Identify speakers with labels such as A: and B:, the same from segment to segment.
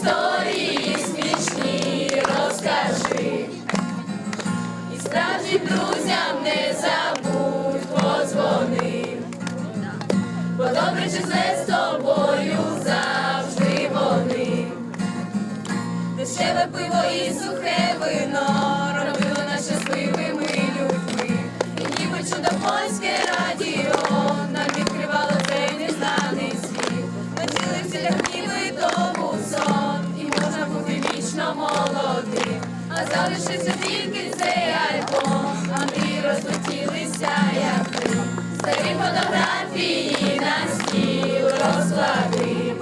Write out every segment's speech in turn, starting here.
A: історії смішні розкажи, і справжнім друзям не забудь подзвони, бо добре чи зле з тобою завжди вони. Дешеве пиво і сухе вино робило нас щасливими людьми, і ніби чудо польське радіо нам відкривало цей незнаний світ. Ми жили в цілях ніби то був сон, і можна бути вічно молодим, а залишився тільки цей альбом, а мрії розлетілися як дим. Старі фотографії на стіл розклади,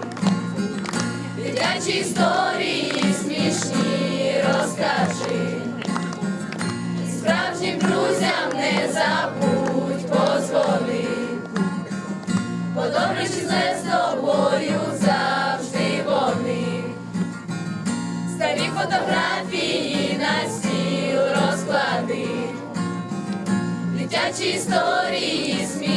A: дитячі історії смішні розкажи, і справжнім друзям не забудь подзвони, бо добре чи зле з тобою завжди вони. Старі фотографії на стіл розклади, дитячі історії смішні